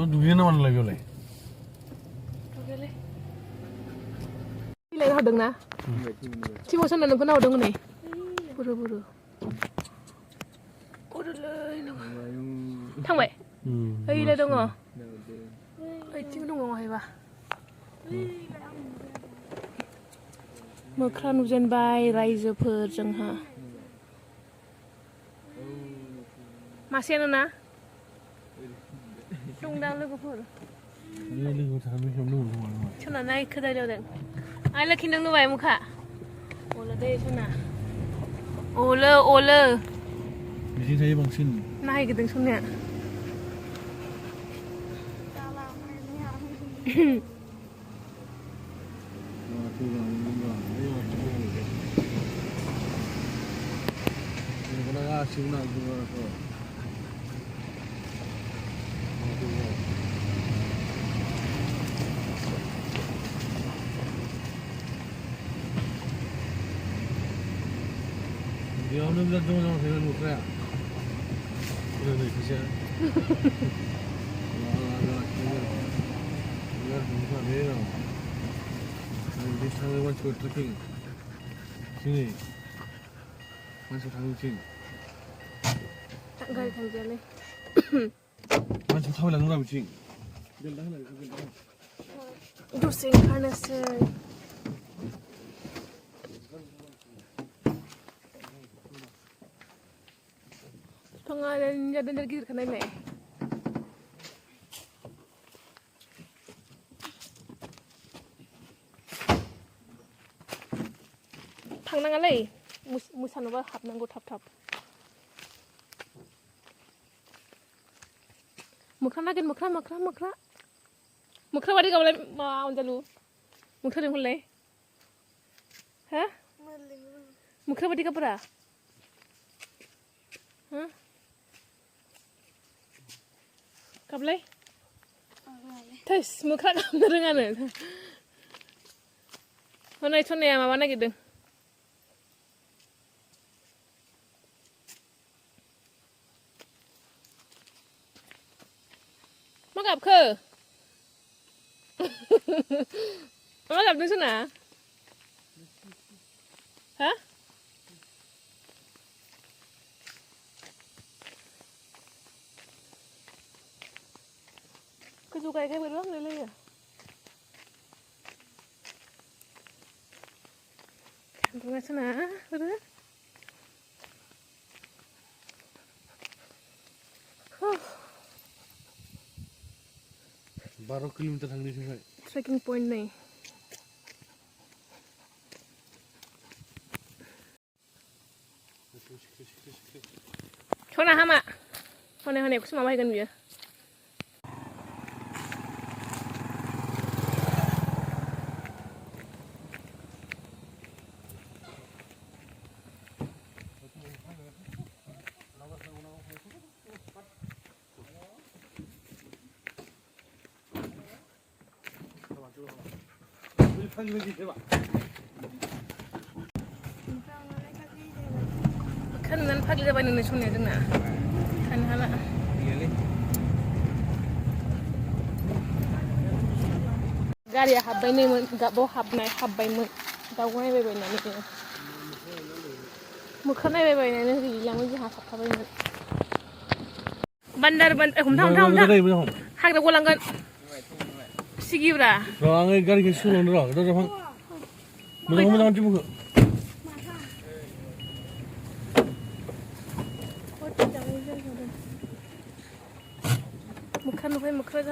Dugian mana lagi oleh? Ini lagi na? Cuma sana nunggu na hodong nih. Buru-buru. Udah lah. Thang vậy? Đây đây đâu ngờ? Đây chứ đâu ngờ ba. Mokran mwnbai raयजोफोर जोंहा. Masih na? Tungdang lwgwpwr. Chuna naik kedai dong. Ai lagi nang nubai muka. Ola deh chuna. Ola. Bisi saya bangsin. Naik gedeng chuna. Dia orang bilang cuma orang saya lupa ya. Udah nih bisa. Ya, bukan dia. Nanti saya mau coba trekking. Sini. Masuk tahu sini. Tak gay thang jale. Masuk tahu lah nurah sini. Dusing karena se. Pengalan jadi dari gidir kena nih. Thang nang alai. Musan apa hab nang go tap. Mukra lagi mukra. Mukra wadi kau boleh mau jalu. Mukra dengan boleh. Hah? Mukra wadi kau pernah? Hah? Kau boleh? Tes mukra kamu dengan mana? Mana itu ni ama mana gitu? Magap ke? Magap di sana? Hah? Kesukaan kayak beruang lele ya? Tunggu sana, betul? Baru kilometer tang di sini. Trekking point nih. Chona hama. Hone aku semua bahagian dia. Kan nan pagi dah bani nasi ni dengan. Kan hala. Gari habbai ni gak bawa habbai mun. Daungai bebe nani ni. Mukanya bebe nani ni yang mungkin hasap habbai mun. Bandar thang. Hak dah golangkan. Sigi bra. Orang gari kesuh orang dah fang. Mudah cuba.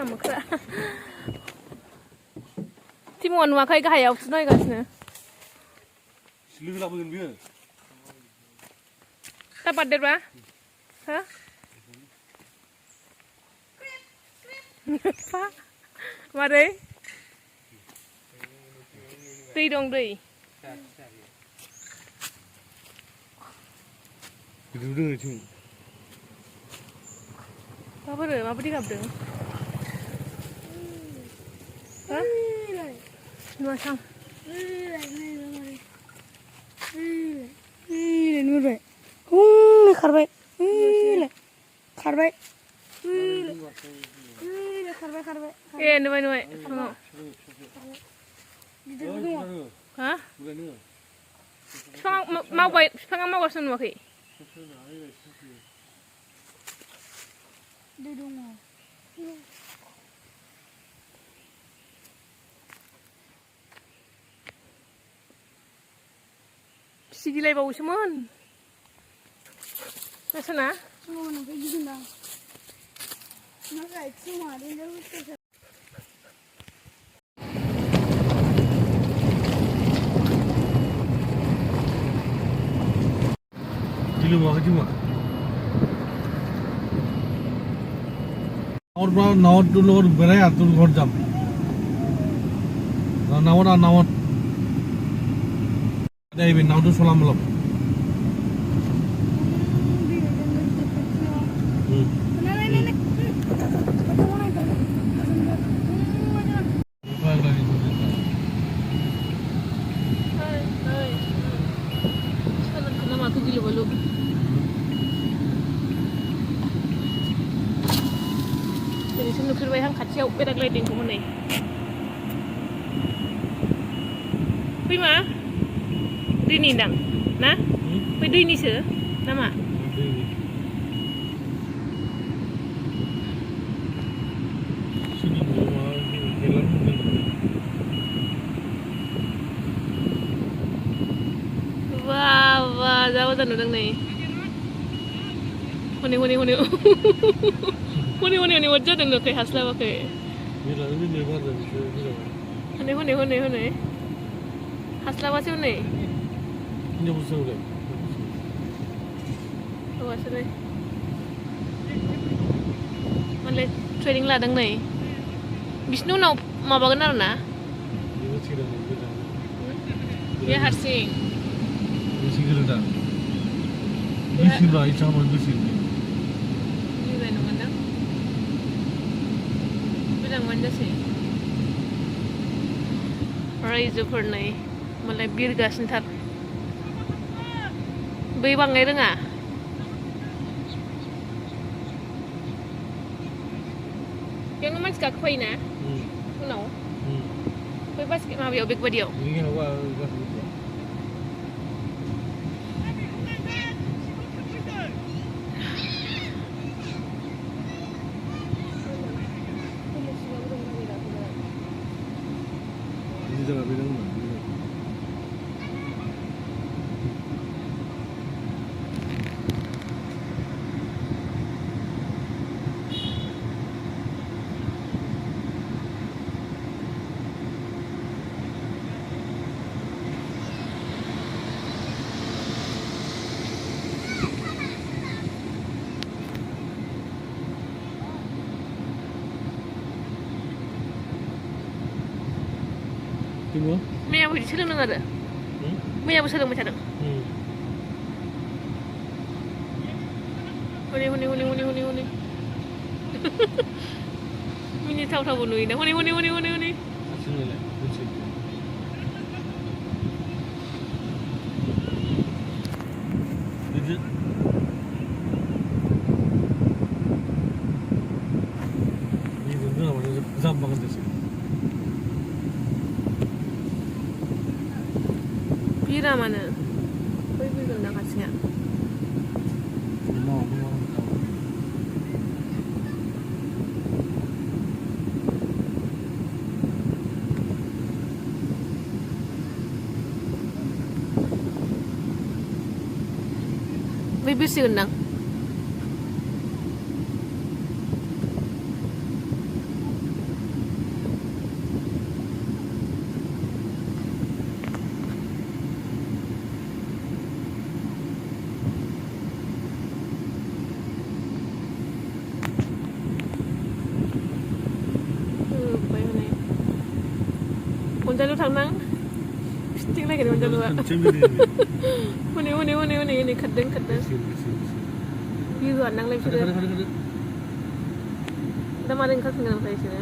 Mukra. Timon wakai gaya usnoi gasne. Silu lah bukan biar. Dapat der ba? Hah? Pak, mari. दै dong दै. Gidir itu. Mabrur gabbdों? Hah? Nuwa sang. नुबाय खारबाय खारबाय खारबाय ए नुबाय फुङाव हा बिफाङा मावगासिनो नुवाखै दै दङ सिगिलायबावोसोमोन नोंसोरना ओमफ्राय गिदिंदां नाथाय फुङा देन्जार बुस्थुसो Kilo mau cuma. Nawar berapa? Nawar tu nawar berat tu nawar jam. Nawar. Ada ibu nawar tu solam belum? Jadi नुफेरबाय आं खाथियाव बेरायग्लायदों हनै बै मा दैनि दां ना बै दैनिसो नामा wah jauh dah nudang nih honi wajah dah nudang kayak hasla pakai honi hasla apa sih honi ini busuk deh apa sih nih malah training ladang nih Bisnu nau mau bagan na dia harsing bisi gidirna bisi lah itu sama bisi ini mana mana bilang mana sih Raisa pernah malah bir gas ntar बै बांनाय रोङा बेयावनो मानसि गाखोफायोना उनाव बै बास माबायाव बेगबादियाव मैयाबो बिदि सोलोंदों आरो मैयाबो सोलोंबाय थादों हनै मिनिथावथावबो नुयोना हनै Bira mana? बै बिरगोन ना खाथिया बै बिरसिगोन दां Onjalu थांनां फिटिं नागिरो Onjaluआ हनै खारदों बिरुआनो नांलाय बिसोरो दा मारै ओंखारफिनगोन ओमफ्राय बिसोरो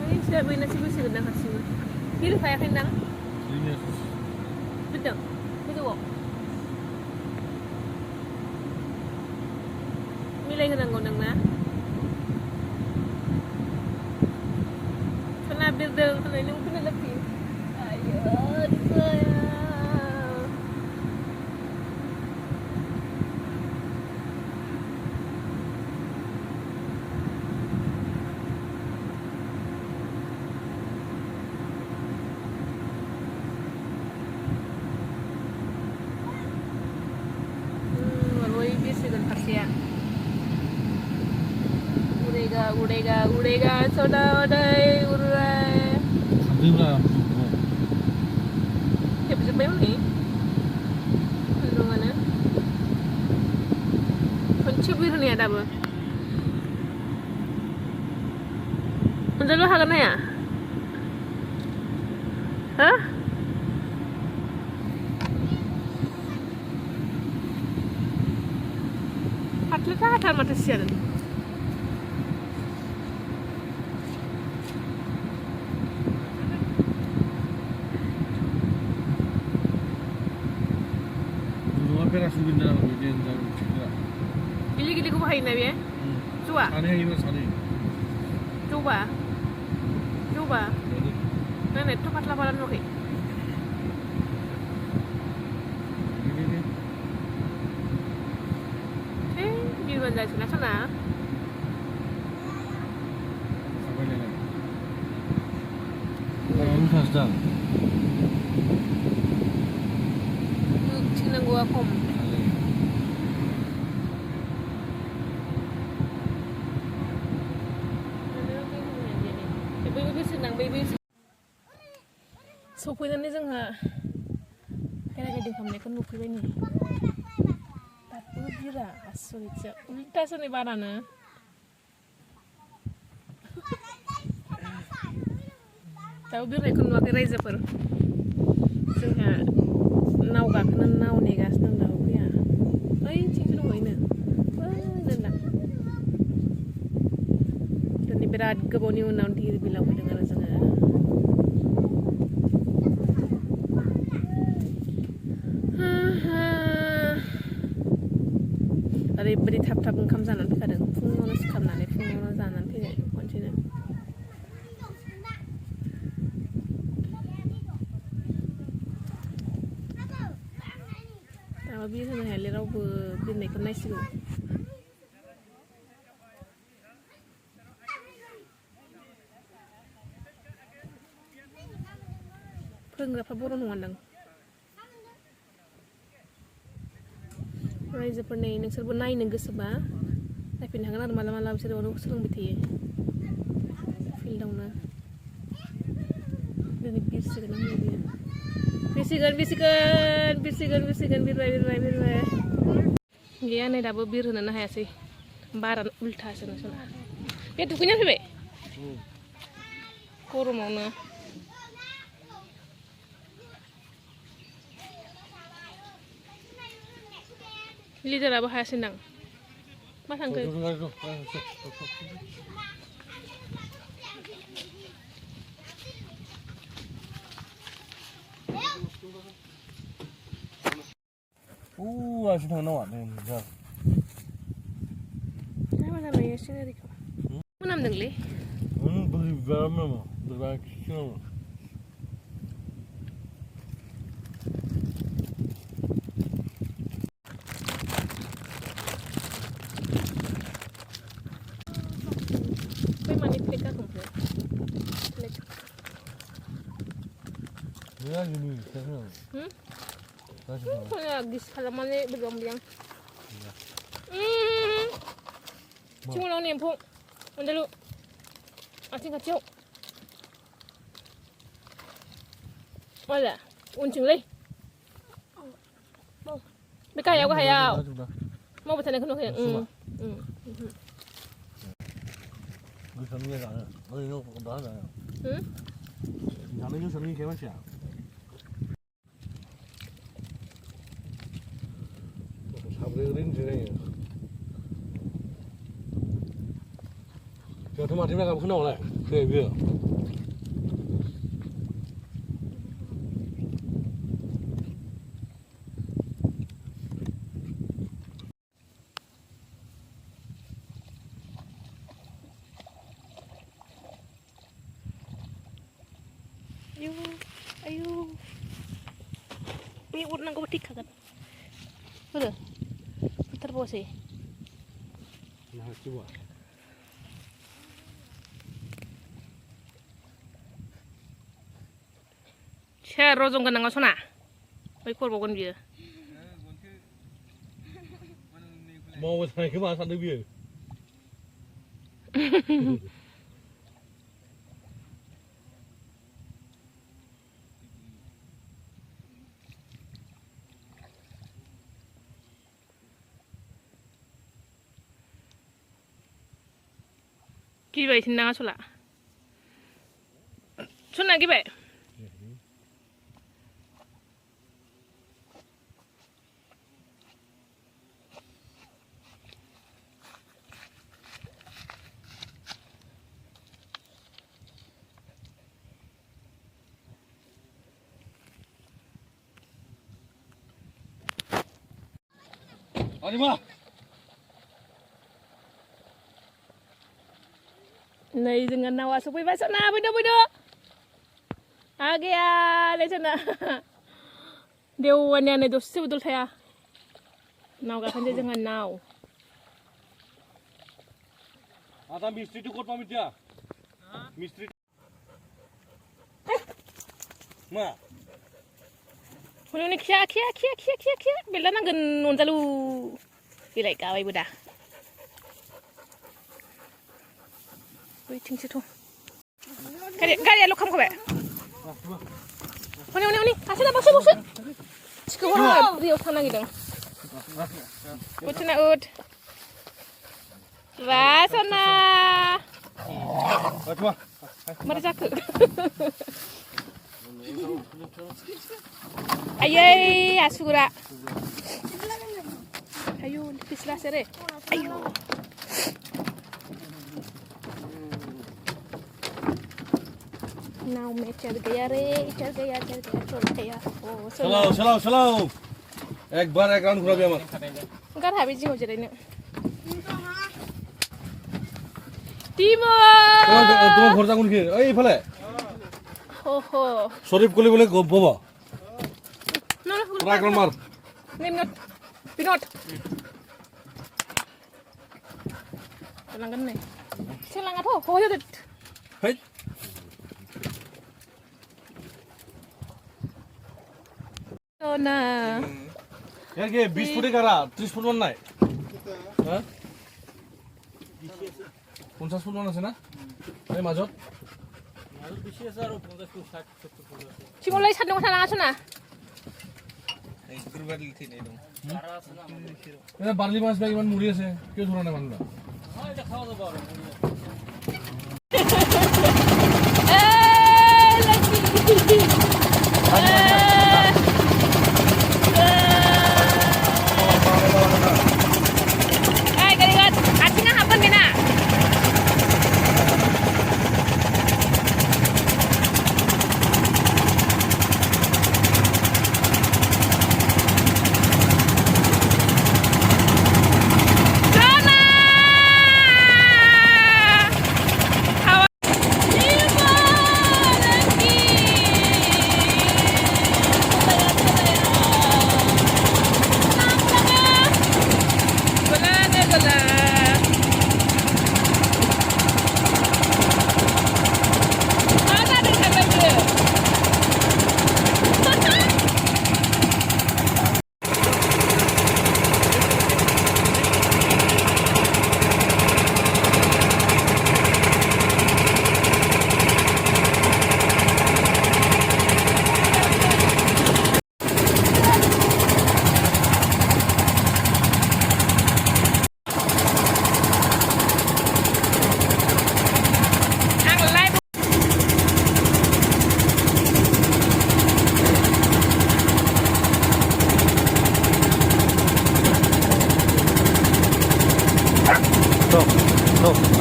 बिसोर बैनासो बोसिगोन दां हारसिंनो बिरखायाखै दां बिरदों गोजौआव मिलायहोनांगौ नोंना खोना बिरदों होननाय नों खोनालाखै आयो udah saudara urai sambil ya bisa bayar nih kandungannya kunci biru nih ada apa udah lu hagan ya hah atlet ada mata siaran Berat sudah bagian jauh cedera. Gili ko bahayin na biya? Coba. Sanay yun sanay. Coba. Nah, itu pat laparan mo kay. Di mana sana? Sampai jalan. Kalau fasdan. Tingnan gua kom. सफैनानै जोंहा बेरायगिदिं खालामनायखौ नुफैबाय नै दाबो बिरा आसरितसो उल्टासो नै बारानो दाबो बिरनायखौ नुवाखै रायजोफोर जोंहा नाव गाखोनो नाव नेगासिनो दं दाबो फैया ओइथिंसो दंहैनो दोनदां दिनै बिराद गोबावनि उनाव धिर बिलाव फैदों आरो जोङो ओरैबायदि थाब ओंखाम जानानै फैखादों फुङावनो सिखारनानै फुङावनो जानानै फैबाय खनसेनो दाबो बिर होनो हायालै रावबो बिरनायखौ नायसिगौ फोरोंग्राफ्रा बर' नङादां रायजोफोर नै नोंसोरबो नायनो गोसोबा नायफैनो हागोन आरो मालाबा बिसोरो सोलोंबाय थायो फिल्डआवनो दिनै बिरसिगोन बिरबाय गैया नै दाबो बिरहोनोनो हायासै बारा उल्थासो नोंसोरना बे दुगैना फैबाय गरमावनो लिदाराबो हायासैदां मा थांखो asyik nawa nih jar मा जानाय सिनारिखौ मोनामदोंलै beli garam mah berbagi kecil ya gini Kaya gis halamannya bergombang. Cuma lo nih empuk, udah lu, acing kacau. Mana? Uncing leh. Mau, mereka ya gua hayau. Mau bertanya ke nuh ya. 그 전에 가요. 너 이거 나잖아요. 응? 나는 이거 전에 개맛이야. 사부에 그린 지네. 저 토마토 집에 가면 나오네. 그래 왜? Ayo, ayo. Ini urut nang kepetik kan? Udah. Putar bawah sih. Nah, coba. Saya rozong kan nang sana. Baik kor bagon dia. Mau saya ke mana sana dia? Gibay tinang asula. Suna gibay. Ani mah. Này dengan nawa supaya masuk na budak-budak. Agi ya, lepas na. Dia wanita ni dosa betul saya. Naw kan dia jangan naw. Ada mistri tu kot pamit dia. Mistri. Ma. Hulu ni kia. Bila na gan unjalu. Bilai kawai budak. Waiting situ. Kali lo kamu kabe. Oni. Asal apa sih? Cikgu orang dia sana gitu. Ucina ud. Rasana. Coba. Mari jaku. Ayai asura. Ayo pislah sere. Ayo. Now मैं चल गया चल गया Oh, Slow. एक बार एक round घुरा भी हम Enggak habis sih mau jadinya Timo তোমার ঘর যাগুন কি এই ফলে Ho শরীফ কলি বলে বাবা No ট্রাক মার Pinot Selangan nih Selangan ho yo det হেই না এর কি 20 ফুটে কারা 30 ফুট মান নাই হ্যাঁ 50 ফুট মান আছে না এই মাজত বেশি আছে আর 50 ফুট 60 70 ফুট আছে চিমলাই সাদং সানা আছে না এই গুরবার লিখি নেই দম কারা আছে না এটা বার্লি মাছ ব্যাগ ইমান মুড়ি আছে কেউ ধরে না মানুষ হ্যাঁ এটা খাওয়া দাও বড়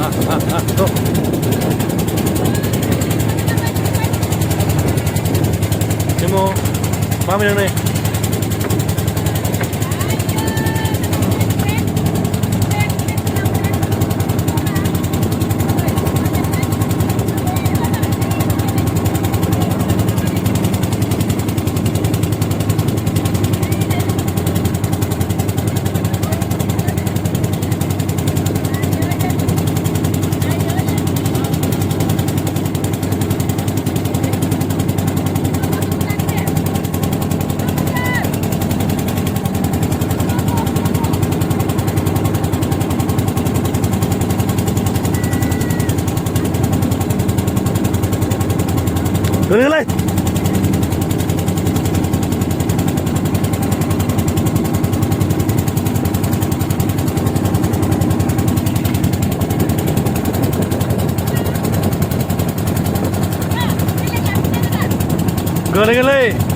Tuh. Ini mau paham yang nih? Gửi lên. Gửi lên.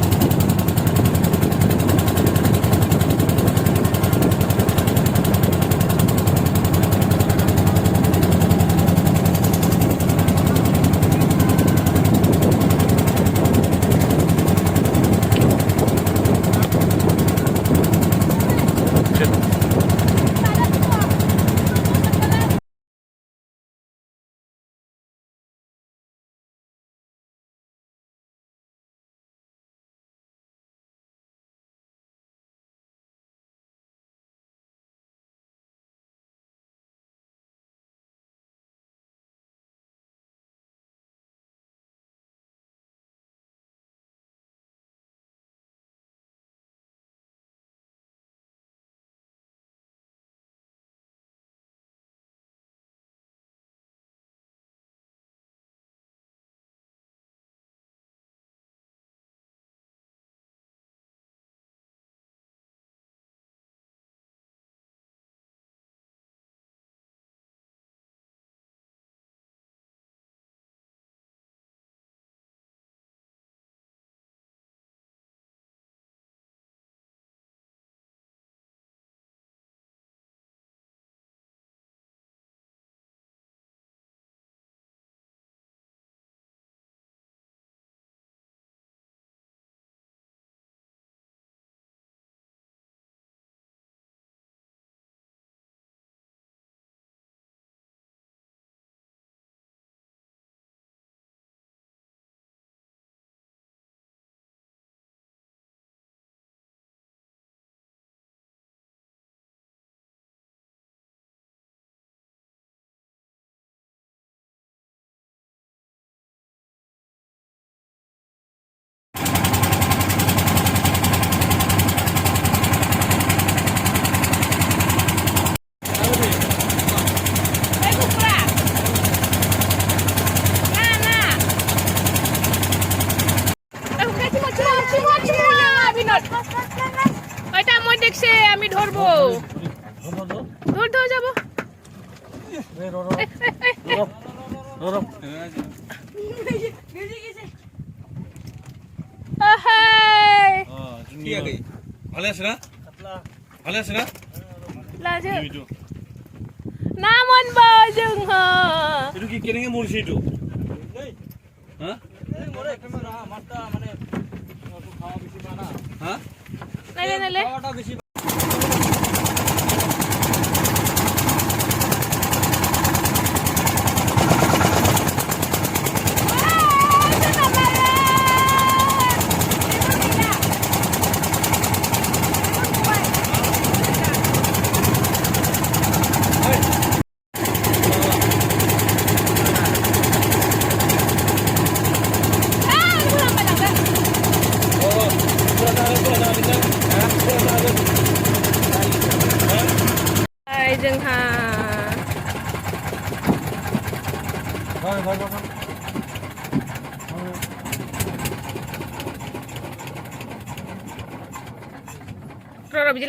দেখছে আমি ধরবো ধর ধর যাবো ভালো আছে না ভালো আছে না না মন বাজং হা এটা কি কেনে মরছি তো হ্যাঁ মারতা মানে খাওয়া বেশি মানা হ্যাঁ নালে নালে খাওয়াটা বেশি जोंहा र' बिदि